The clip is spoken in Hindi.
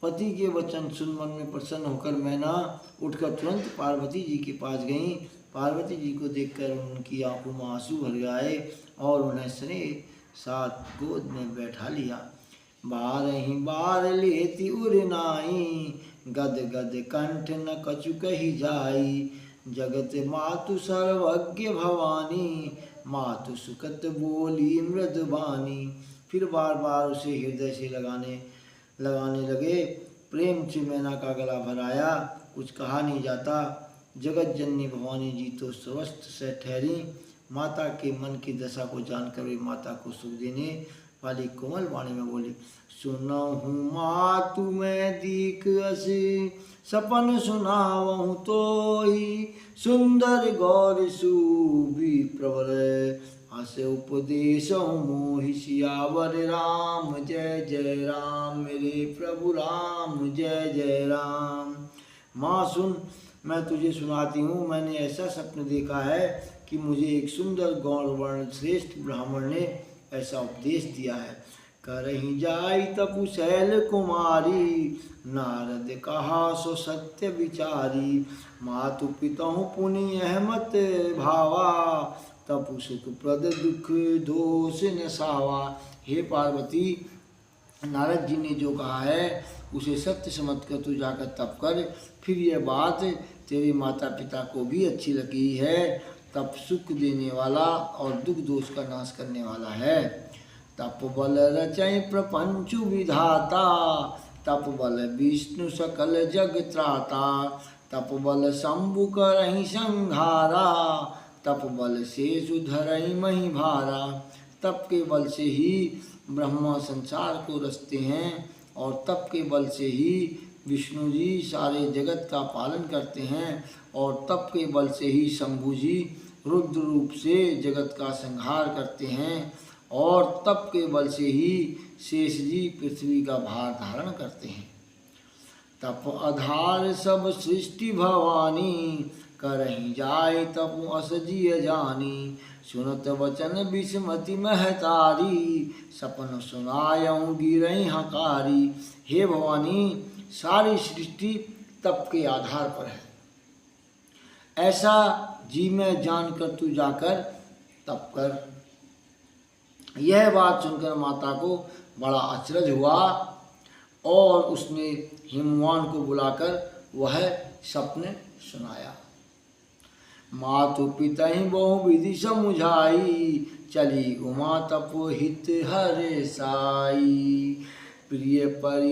पति के वचन सुन मन में प्रसन्न होकर मैना उठकर तुरंत पार्वती जी के पास गईं। पार्वती जी को देखकर उनकी आंखों में आंसू भर गए और उन्हें स्नेह साथ गोद में बैठा लिया। बारही बार लेती उरनाई, गद गद कंठ न कछु कही जाई। जगत मातु सर्वज्ञ भवानी, मातु सुकत बोली मृदुबानी। फिर बार बार उसे हृदय से लगाने लगे। प्रेम से मैना का गला भराया, कुछ कहा नहीं जाता। जगत जननी भवानी जी तो स्वस्थ से ठहरी। माता के मन की दशा को जानकर वे माता को सुख देने वाली कोमल वाणी में बोली, सुनहु मातु मैं दीक असी, सपन सुनावहु तोहि। सुंदर गौर सुबी प्रवर, हसे उपदेश मोहि। सियावर राम जय जय राम, मेरे प्रभु राम जय जय राम। माँ सुन, मैं तुझे सुनाती हूँ। मैंने ऐसा स्वप्न देखा है कि मुझे एक सुंदर गौर वर्ण श्रेष्ठ ब्राह्मण ने ऐसा उपदेश दिया है। करही जाई तपु शैल कुमारी, नारद कहा सो सत्य विचारी। मातु पितहु पुनि अहमत भावा, तपु सुख प्रद दुख दोष नसावा। हे पार्वती, नारद जी ने जो कहा है उसे सत्य समझ कर तू जाकर तप कर। फिर यह बात तेरे माता पिता को भी अच्छी लगी है। तप सुख देने वाला और दुख दोष का नाश करने वाला है। तप बल रचय प्रपंच विधाता, तप बल विष्णु सकल जग त्राता। तप बल शंभु करहि संहारा, तप बल शेष धरहि मही भारा। तप के बल से ही ब्रह्मा संसार को रचते हैं और तप के बल से ही विष्णु जी सारे जगत का पालन करते हैं और तप के बल से ही शंभु जी रुद्र रूप से जगत का संहार करते हैं और तप के बल से ही शेष जी पृथ्वी का भार धारण करते हैं। तप आधार सब सृष्टि भवानी, करहि जाय तपु अस जिय जानी। सुनत वचन विस्मति महतारी, सपन सुनायऊँ गिरहि हकारी। हे भवानी, सारी सृष्टि तप के आधार पर है, ऐसा जी में जानकर तू जाकर तप कर। यह बात सुनकर माता को बड़ा अचरज हुआ और उसने हिमवान को बुलाकर वह सपने सुनाया। मातु पितहि बहु विधि समुझाई, चली उमा तपो हित हरे साई। प्रिय परि